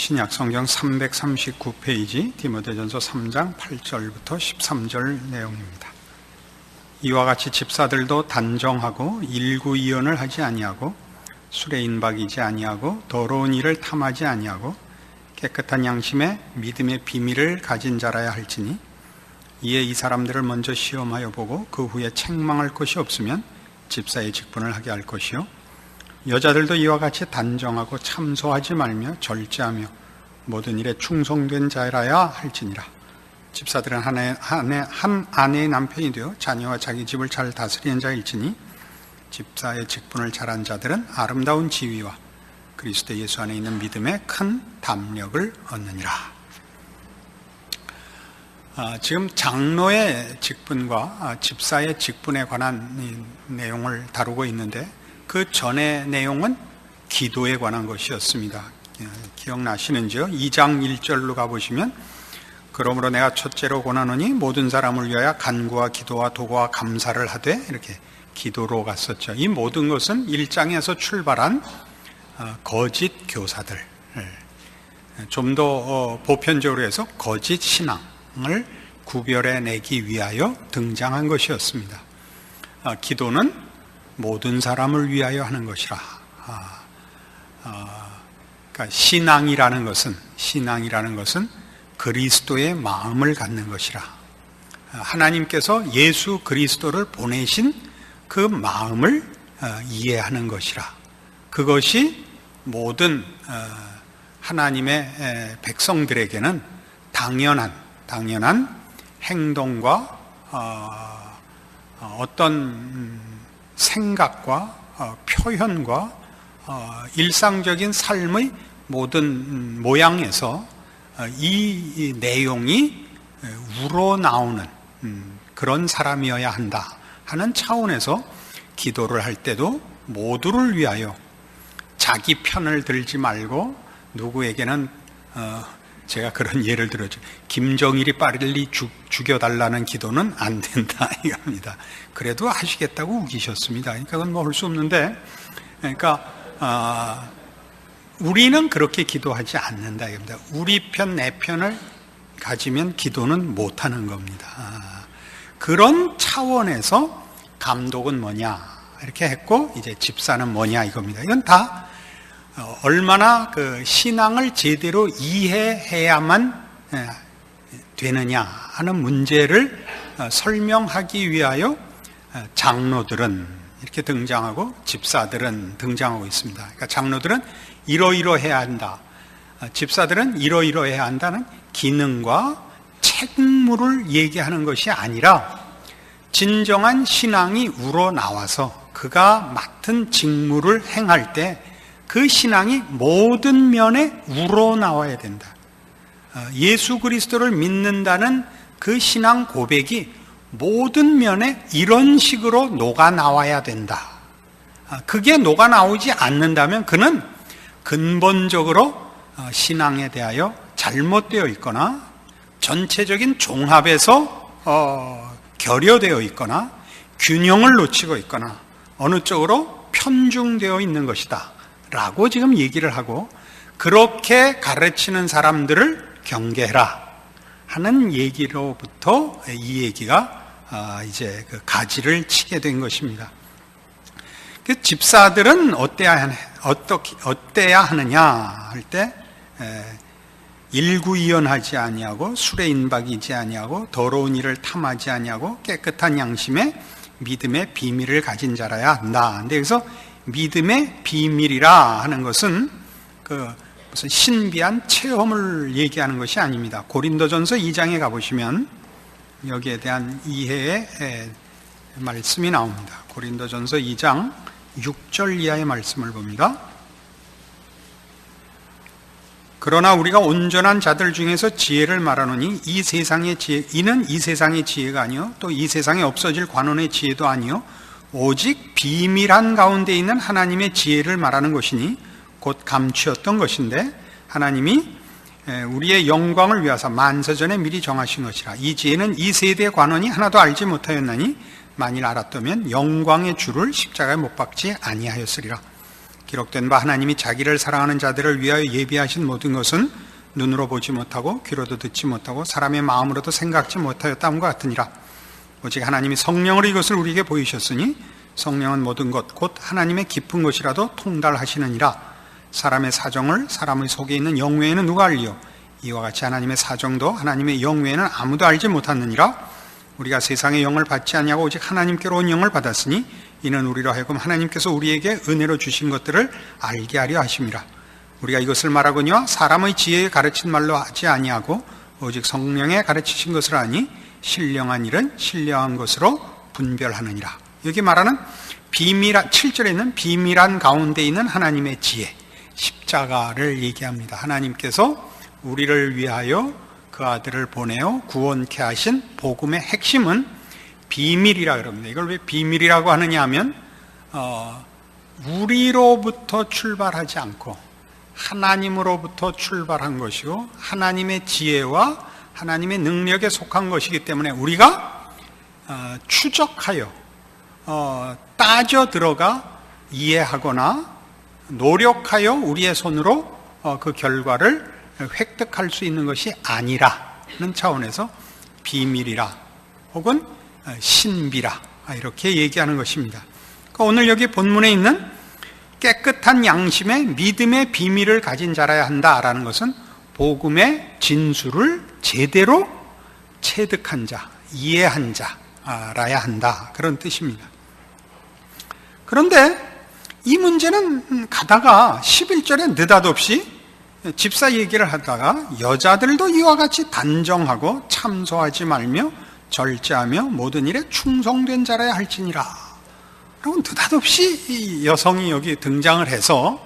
신약 성경 339페이지 디모데전서 3장 8절부터 13절 내용입니다. 이와 같이 집사들도 단정하고 일구이연을 하지 아니하고 술에 인박이지 아니하고 더러운 일을 탐하지 아니하고 깨끗한 양심에 믿음의 비밀을 가진 자라야 할지니 이에 이 사람들을 먼저 시험하여 보고 그 후에 책망할 것이 없으면 집사의 직분을 하게 할 것이요 여자들도 이와 같이 단정하고 참소하지 말며 절제하며 모든 일에 충성된 자라야 할지니라. 집사들은 한 아내의 남편이 되어 자녀와 자기 집을 잘 다스리는 자일지니 집사의 직분을 잘한 자들은 아름다운 지위와 그리스도 예수 안에 있는 믿음에 큰 담력을 얻느니라. 지금 장로의 직분과 집사의 직분에 관한 내용을 다루고 있는데 그 전의 내용은 기도에 관한 것이었습니다. 기억나시는지요? 2장 1절로 가보시면 그러므로 내가 첫째로 권하노니 모든 사람을 위하여 간구와 기도와 도구와 감사를 하되 이렇게 기도로 갔었죠. 이 모든 것은 1장에서 출발한 거짓 교사들, 좀 더 보편적으로 해서 거짓 신앙을 구별해내기 위하여 등장한 것이었습니다. 기도는 모든 사람을 위하여 하는 것이라. 그러니까 신앙이라는 것은 그리스도의 마음을 갖는 것이라. 하나님께서 예수 그리스도를 보내신 그 마음을 이해하는 것이라. 그것이 모든 하나님의 백성들에게는 당연한 행동과 어떤 생각과 표현과 일상적인 삶의 모든 모양에서 이 내용이 우러나오는 그런 사람이어야 한다 하는 차원에서 기도를 할 때도 모두를 위하여 자기 편을 들지 말고 누구에게는 제가 그런 예를 들었죠. 김정일이 빨리 죽여달라는 기도는 안 된다 이겁니다. 그래도 하시겠다고 우기셨습니다. 그러니까 그건 뭐 할 수 없는데, 그러니까 우리는 그렇게 기도하지 않는다 이겁니다. 우리 편 내 편을 가지면 기도는 못하는 겁니다. 그런 차원에서 감독은 뭐냐 이렇게 했고 이제 집사는 뭐냐 이겁니다. 이건 다 얼마나 그 신앙을 제대로 이해해야만 되느냐 하는 문제를 설명하기 위하여 장로들은 이렇게 등장하고 집사들은 등장하고 있습니다. 그러니까 장로들은 이러이러해야 한다. 집사들은 이러이러해야 한다는 기능과 책무를 얘기하는 것이 아니라 진정한 신앙이 우러나와서 그가 맡은 직무를 행할 때 그 신앙이 모든 면에 우러나와야 된다. 예수 그리스도를 믿는다는 그 신앙 고백이 모든 면에 이런 식으로 녹아나와야 된다. 그게 녹아나오지 않는다면 그는 근본적으로 신앙에 대하여 잘못되어 있거나 전체적인 종합에서 결여되어 있거나 균형을 놓치고 있거나 어느 쪽으로 편중되어 있는 것이다 라고 지금 얘기를 하고 그렇게 가르치는 사람들을 경계해라 하는 얘기로부터 이 얘기가 이제 그 가지를 치게 된 것입니다. 그 집사들은 어때야 하느냐 할 때 일구이연하지 아니하고 술에 인박이지 아니하고 더러운 일을 탐하지 아니하고 깨끗한 양심에 믿음의 비밀을 가진 자라야 한다. 근데 여기서 믿음의 비밀이라 하는 것은 그 무슨 신비한 체험을 얘기하는 것이 아닙니다. 고린도전서 2장에 가보시면 여기에 대한 이해의 말씀이 나옵니다. 고린도전서 2장 6절 이하의 말씀을 봅니다. 그러나 우리가 온전한 자들 중에서 지혜를 말하노니 이 세상의 지혜, 이는 이 세상의 지혜가 아니요 또 이 세상에 없어질 관원의 지혜도 아니요 오직 비밀한 가운데 있는 하나님의 지혜를 말하는 것이니 곧 감추었던 것인데 하나님이 우리의 영광을 위하사 만세전에 미리 정하신 것이라. 이 지혜는 이 세대의 관원이 하나도 알지 못하였나니 만일 알았다면 영광의 주를 십자가에 못 박지 아니하였으리라. 기록된 바 하나님이 자기를 사랑하는 자들을 위하여 예비하신 모든 것은 눈으로 보지 못하고 귀로도 듣지 못하고 사람의 마음으로도 생각지 못하였다함과 같으니라. 오직 하나님이 성령으로 이것을 우리에게 보이셨으니 성령은 모든 것 곧 하나님의 깊은 것이라도 통달하시느니라. 사람의 사정을 사람의 속에 있는 영 외에는 누가 알리요? 이와 같이 하나님의 사정도 하나님의 영 외에는 아무도 알지 못하느니라. 우리가 세상의 영을 받지 아니하고 오직 하나님께로 온 영을 받았으니 이는 우리로 하여금 하나님께서 우리에게 은혜로 주신 것들을 알게 하려 하심이라. 우리가 이것을 말하거니와 사람의 지혜에 가르친 말로 하지 아니하고 오직 성령에 가르치신 것을 아니 신령한 일은 신령한 것으로 분별하느니라. 여기 말하는 7절에 있는 비밀한 가운데 있는 하나님의 지혜, 십자가를 얘기합니다. 하나님께서 우리를 위하여 그 아들을 보내어 구원케 하신 복음의 핵심은 비밀이라 그럽니다. 이걸 왜 비밀이라고 하느냐 하면 우리로부터 출발하지 않고 하나님으로부터 출발한 것이고 하나님의 지혜와 하나님의 능력에 속한 것이기 때문에 우리가 추적하여 따져 들어가 이해하거나 노력하여 우리의 손으로 그 결과를 획득할 수 있는 것이 아니라는 차원에서 비밀이라 혹은 신비라 이렇게 얘기하는 것입니다. 그러니까 오늘 여기 본문에 있는 깨끗한 양심의 믿음의 비밀을 가진 자라야 한다라는 것은 복음의 진수를 제대로 체득한 자, 이해한 자라야 한다, 그런 뜻입니다. 그런데 이 문제는 가다가 11절에 느닷없이 집사 얘기를 하다가 여자들도 이와 같이 단정하고 참소하지 말며 절제하며 모든 일에 충성된 자라야 할지니라. 그리고 느닷없이 이 여성이 여기 등장을 해서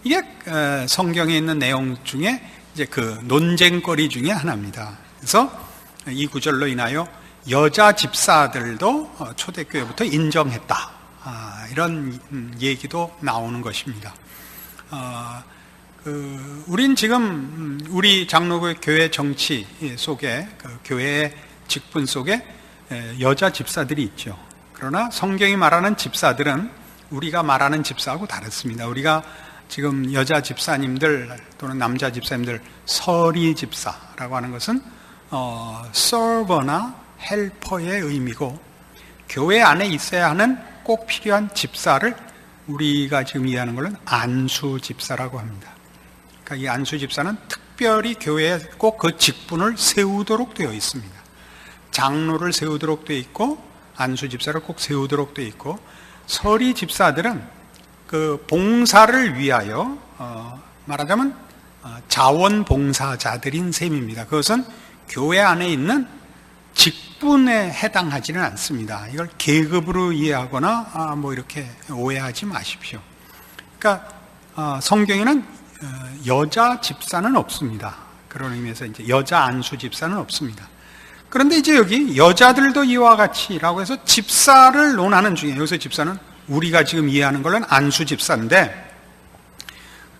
이게 성경에 있는 내용 중에 이제 그 논쟁거리 중에 하나입니다. 그래서 이 구절로 인하여 여자 집사들도 초대교회부터 인정했다, 이런 얘기도 나오는 것입니다. 우린 지금 우리 장로교회 교회 정치 속에 그 교회의 직분 속에 여자 집사들이 있죠. 그러나 성경이 말하는 집사들은 우리가 말하는 집사하고 다릅니다. 우리가 지금 여자 집사님들 또는 남자 집사님들 서리 집사라고 하는 것은 서버나 헬퍼의 의미고, 교회 안에 있어야 하는 꼭 필요한 집사를 우리가 지금 이해하는 걸로는 안수 집사라고 합니다. 그러니까 이 안수 집사는 특별히 교회에 꼭 그 직분을 세우도록 되어 있습니다. 장로를 세우도록 되어 있고 안수 집사를 꼭 세우도록 되어 있고, 서리 집사들은 그 봉사를 위하여 말하자면 자원봉사자들인 셈입니다. 그것은 교회 안에 있는 직분에 해당하지는 않습니다. 이걸 계급으로 이해하거나 뭐 이렇게 오해하지 마십시오. 그러니까 성경에는 여자 집사는 없습니다. 그런 의미에서 이제 여자 안수 집사는 없습니다. 그런데 이제 여기 여자들도 이와 같이라고 해서 집사를 논하는 중에, 여기서 집사는 우리가 지금 이해하는 걸로는 안수 집사인데,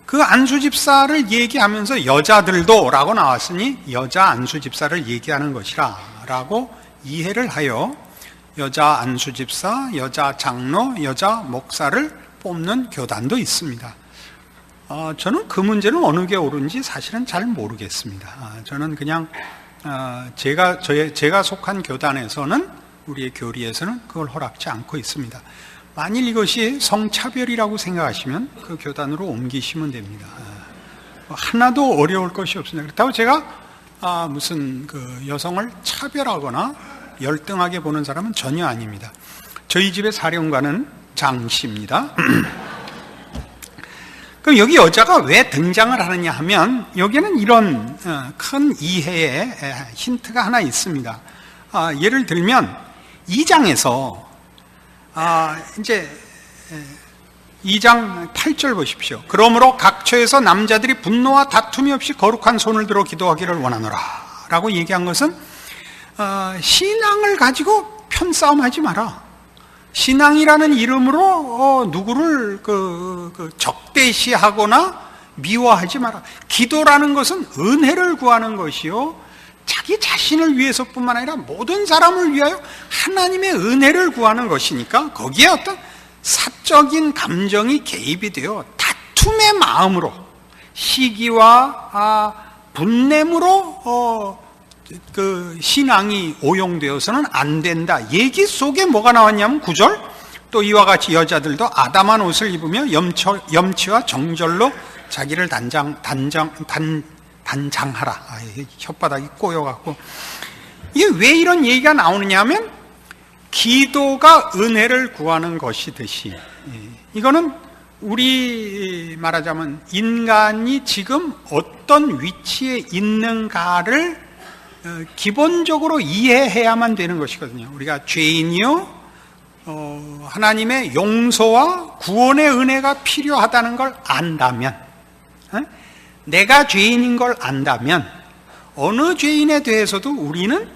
그 안수 집사를 얘기하면서 여자들도 라고 나왔으니 여자 안수 집사를 얘기하는 것이라 라고 이해를 하여 여자 안수 집사, 여자 장로, 여자 목사를 뽑는 교단도 있습니다. 저는 그 문제는 어느 게 옳은지 사실은 잘 모르겠습니다. 저는 그냥 제가 속한 교단에서는, 우리의 교리에서는 그걸 허락지 않고 있습니다. 만일 이것이 성차별이라고 생각하시면 그 교단으로 옮기시면 됩니다. 하나도 어려울 것이 없습니다. 그렇다고 제가 무슨 그 여성을 차별하거나 열등하게 보는 사람은 전혀 아닙니다. 저희 집의 사령관은 장씨입니다. 그럼 여기 여자가 왜 등장을 하느냐 하면, 여기에는 이런 큰 이해의 힌트가 하나 있습니다. 예를 들면 2장에서 이제 2장 8절 보십시오. 그러므로 각처에서 남자들이 분노와 다툼이 없이 거룩한 손을 들어 기도하기를 원하노라 라고 얘기한 것은, 신앙을 가지고 편싸움하지 마라. 신앙이라는 이름으로 누구를 적대시하거나 미워하지 마라. 기도라는 것은 은혜를 구하는 것이요, 자기 자신을 위해서뿐만 아니라 모든 사람을 위하여 하나님의 은혜를 구하는 것이니까 거기에 어떤 사적인 감정이 개입이 되어 다툼의 마음으로, 시기와 분냄으로 그 신앙이 오용되어서는 안 된다. 얘기 속에 뭐가 나왔냐면 9절, 또 이와 같이 여자들도 아담한 옷을 입으며 염치와 정절로 자기를 단장하라. 혓바닥이 꼬여갖고. 이게 왜 이런 얘기가 나오느냐 하면, 기도가 은혜를 구하는 것이듯이, 이거는 우리 말하자면 인간이 지금 어떤 위치에 있는가를 기본적으로 이해해야만 되는 것이거든요. 우리가 죄인이요, 하나님의 용서와 구원의 은혜가 필요하다는 걸 안다면, 내가 죄인인 걸 안다면 어느 죄인에 대해서도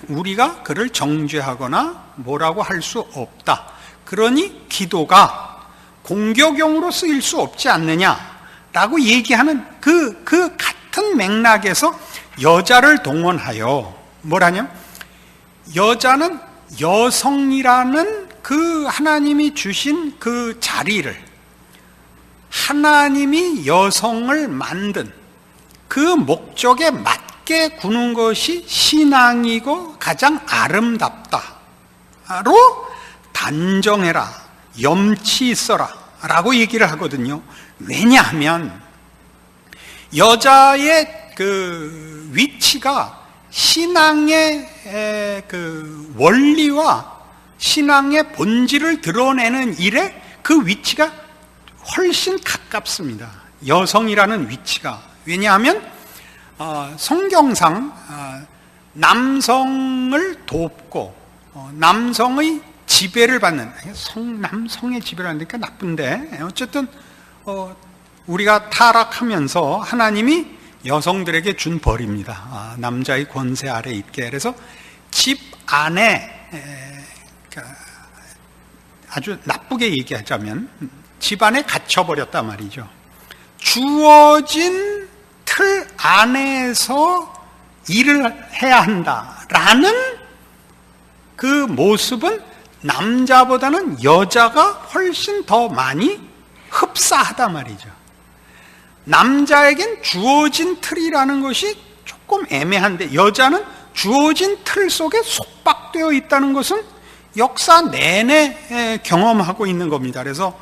우리가 그를 정죄하거나 뭐라고 할 수 없다. 그러니 기도가 공격용으로 쓰일 수 없지 않느냐라고 얘기하는 그 같은 맥락에서 여자를 동원하여 뭐라냐? 여자는 여성이라는 그 하나님이 주신 그 자리를, 하나님이 여성을 만든 그 목적에 맞게 구는 것이 신앙이고 가장 아름답다로 단정해라, 염치 있어라 라고 얘기를 하거든요. 왜냐하면 여자의 그 위치가 신앙의 그 원리와 신앙의 본질을 드러내는 일에 그 위치가 훨씬 가깝습니다. 여성이라는 위치가. 왜냐하면 성경상 남성을 돕고 남성의 지배를 받는, 남성의 지배를 하니까 나쁜데, 어쨌든 우리가 타락하면서 하나님이 여성들에게 준 벌입니다. 남자의 권세 아래 있게. 그래서 집 안에, 아주 나쁘게 얘기하자면 집 안에 갇혀버렸단 말이죠. 주어진 틀 안에서 일을 해야 한다라는 그 모습은 남자보다는 여자가 훨씬 더 많이 흡사하단 말이죠. 남자에겐 주어진 틀이라는 것이 조금 애매한데, 여자는 주어진 틀 속에 속박되어 있다는 것은 역사 내내 경험하고 있는 겁니다. 그래서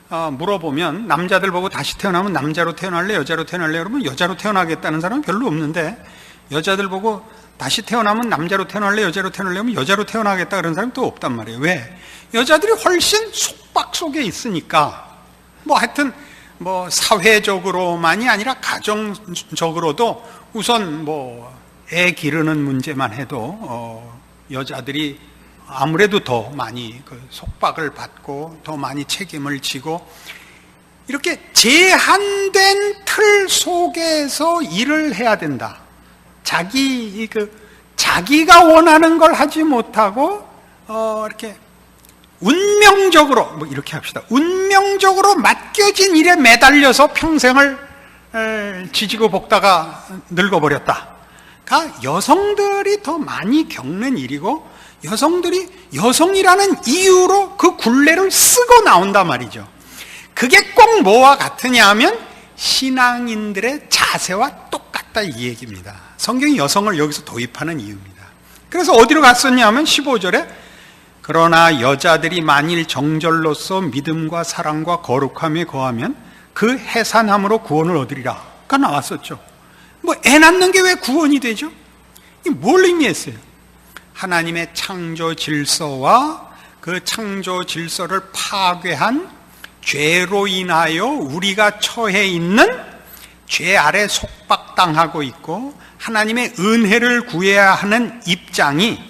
물어보면, 남자들 보고 다시 태어나면 남자로 태어날래, 여자로 태어날래? 그러면 여자로 태어나겠다는 사람은 별로 없는데, 여자들 보고 다시 태어나면 남자로 태어날래, 여자로 태어날래? 하면 여자로 태어나겠다 그런 사람이 또 없단 말이에요. 왜? 여자들이 훨씬 속박 속에 있으니까. 하여튼 사회적으로만이 아니라 가정적으로도 우선 애 기르는 문제만 해도 여자들이 아무래도 더 많이 그 속박을 받고 더 많이 책임을 지고, 이렇게 제한된 틀 속에서 일을 해야 된다. 자기가 원하는 걸 하지 못하고 이렇게 운명적으로, 이렇게 합시다. 운명적으로 맡겨진 일에 매달려서 평생을 지지고 볶다가 늙어버렸다가 여성들이 더 많이 겪는 일이고, 여성들이 여성이라는 이유로 그 굴레를 쓰고 나온단 말이죠. 그게 꼭 뭐와 같으냐 하면 신앙인들의 자세와 똑같다 이 얘기입니다. 성경이 여성을 여기서 도입하는 이유입니다. 그래서 어디로 갔었냐 하면 15절에 그러나 여자들이 만일 정절로서 믿음과 사랑과 거룩함에 거하면 그 해산함으로 구원을 얻으리라가 나왔었죠. 애 낳는 게 왜 구원이 되죠? 이게 뭘 의미했어요? 하나님의 창조 질서와 그 창조 질서를 파괴한 죄로 인하여 우리가 처해 있는 죄 아래 속박당하고 있고, 하나님의 은혜를 구해야 하는 입장이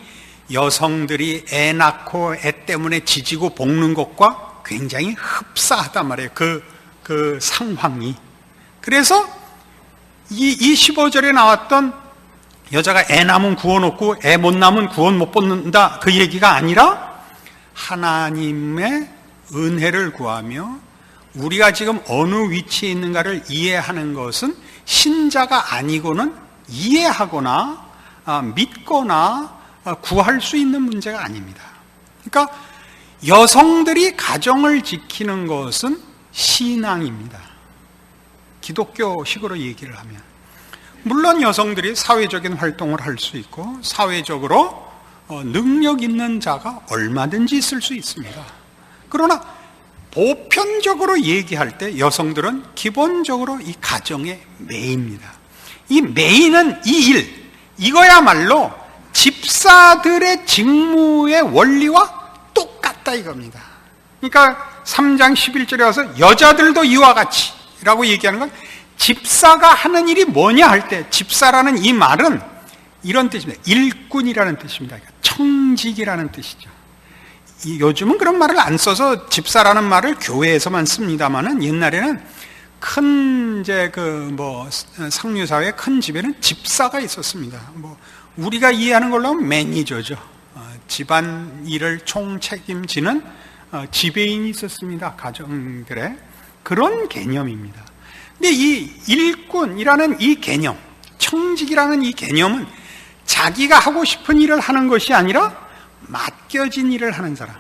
여성들이 애 낳고 애 때문에 지지고 볶는 것과 굉장히 흡사하단 말이에요. 그 상황이. 그래서 이 15절에 나왔던 여자가 애 낳으면 구원 없고 애 못 낳으면 구원 못 받는다, 그 얘기가 아니라 하나님의 은혜를 구하며 우리가 지금 어느 위치에 있는가를 이해하는 것은 신자가 아니고는 이해하거나 믿거나 구할 수 있는 문제가 아닙니다. 그러니까 여성들이 가정을 지키는 것은 신앙입니다. 기독교식으로 얘기를 하면. 물론 여성들이 사회적인 활동을 할 수 있고 사회적으로 능력 있는 자가 얼마든지 있을 수 있습니다. 그러나 보편적으로 얘기할 때 여성들은 기본적으로 이 가정의 메인입니다. 이 메인은 이 일, 이거야말로 집사들의 직무의 원리와 똑같다 이겁니다. 그러니까 3장 11절에 와서 여자들도 이와 같이 라고 얘기하는 건 집사가 하는 일이 뭐냐 할 때 집사라는 이 말은 이런 뜻입니다. 일꾼이라는 뜻입니다. 청직이라는 뜻이죠. 요즘은 그런 말을 안 써서 집사라는 말을 교회에서만 씁니다만은 옛날에는 큰 상류사회 큰 집에는 집사가 있었습니다. 우리가 이해하는 걸로 하면 매니저죠. 집안 일을 총책임지는 지배인이 있었습니다. 가정들의 그런 개념입니다. 근데 이 일꾼이라는 이 개념, 청직이라는 이 개념은 자기가 하고 싶은 일을 하는 것이 아니라 맡겨진 일을 하는 사람,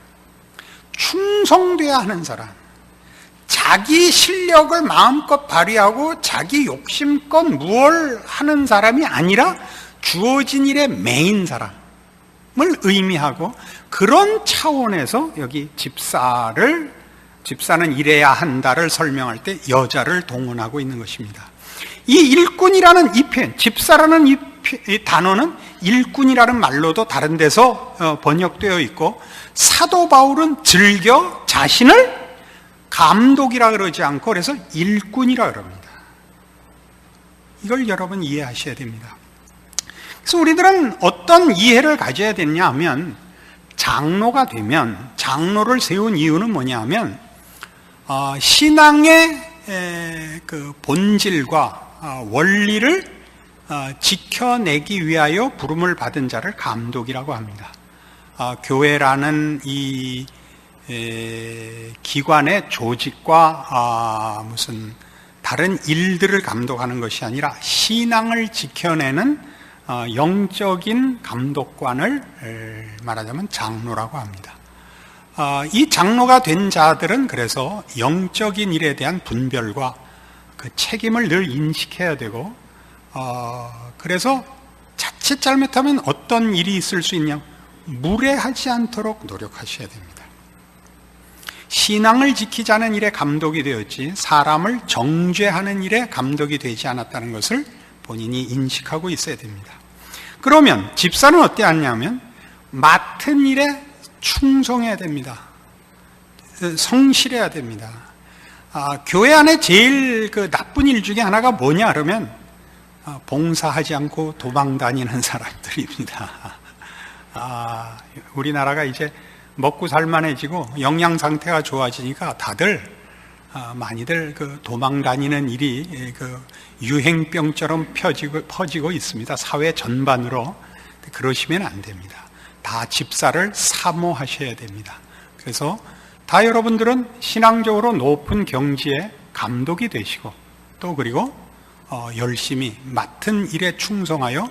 충성돼야 하는 사람, 자기 실력을 마음껏 발휘하고 자기 욕심껏 무얼 하는 사람이 아니라 주어진 일의 메인 사람을 의미하고, 그런 차원에서 여기 집사는 이래야 한다를 설명할 때 여자를 동원하고 있는 것입니다. 이 일꾼이라는 이 표현, 집사라는 이 단어는 일꾼이라는 말로도 다른 데서 번역되어 있고, 사도 바울은 즐겨 자신을 감독이라 그러지 않고 그래서 일꾼이라 그럽니다. 이걸 여러분 이해하셔야 됩니다. 그래서 우리들은 어떤 이해를 가져야 되냐 하면, 장로가 되면, 장로를 세운 이유는 뭐냐 하면 신앙의 그 본질과 원리를 지켜내기 위하여 부름을 받은 자를 감독이라고 합니다. 교회라는 이 기관의 조직과 무슨 다른 일들을 감독하는 것이 아니라 신앙을 지켜내는 영적인 감독관을 말하자면 장로라고 합니다. 이 장로가 된 자들은 그래서 영적인 일에 대한 분별과 그 책임을 늘 인식해야 되고, 그래서 자칫 잘못하면 어떤 일이 있을 수 있냐, 무례하지 않도록 노력하셔야 됩니다. 신앙을 지키자는 일에 감독이 되었지 사람을 정죄하는 일에 감독이 되지 않았다는 것을 본인이 인식하고 있어야 됩니다. 그러면 집사는 어떠하냐면 맡은 일에 충성해야 됩니다. 성실해야 됩니다. 교회 안에 제일 그 나쁜 일 중에 하나가 뭐냐 그러면 봉사하지 않고 도망 다니는 사람들입니다. 우리나라가 이제 먹고 살만해지고 영양 상태가 좋아지니까 다들 많이들 그 도망 다니는 일이 그 유행병처럼 퍼지고 있습니다. 사회 전반으로. 그러시면 안 됩니다. 다 집사를 사모하셔야 됩니다. 그래서 다 여러분들은 신앙적으로 높은 경지에 감독이 되시고, 또 그리고 열심히 맡은 일에 충성하여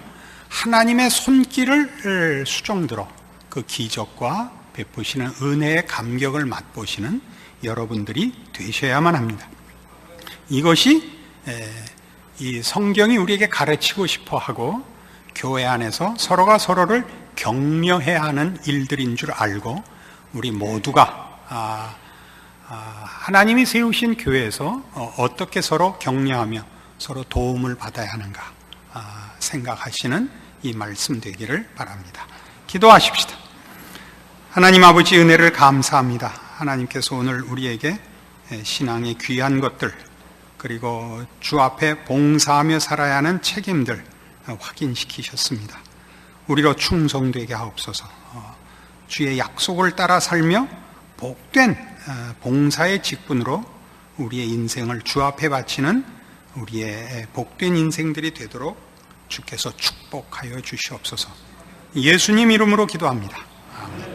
하나님의 손길을 수종들어 그 기적과 베푸시는 은혜의 감격을 맛보시는 여러분들이 되셔야만 합니다. 이것이 이 성경이 우리에게 가르치고 싶어 하고 교회 안에서 서로가 서로를 격려해야 하는 일들인 줄 알고, 우리 모두가 하나님이 세우신 교회에서 어떻게 서로 격려하며 서로 도움을 받아야 하는가 생각하시는 이 말씀 되기를 바랍니다. 기도하십시다. 하나님 아버지, 은혜를 감사합니다. 하나님께서 오늘 우리에게 신앙의 귀한 것들, 그리고 주 앞에 봉사하며 살아야 하는 책임들 확인시키셨습니다. 우리로 충성되게 하옵소서. 주의 약속을 따라 살며 복된 봉사의 직분으로 우리의 인생을 주 앞에 바치는 우리의 복된 인생들이 되도록 주께서 축복하여 주시옵소서. 예수님 이름으로 기도합니다. 아멘.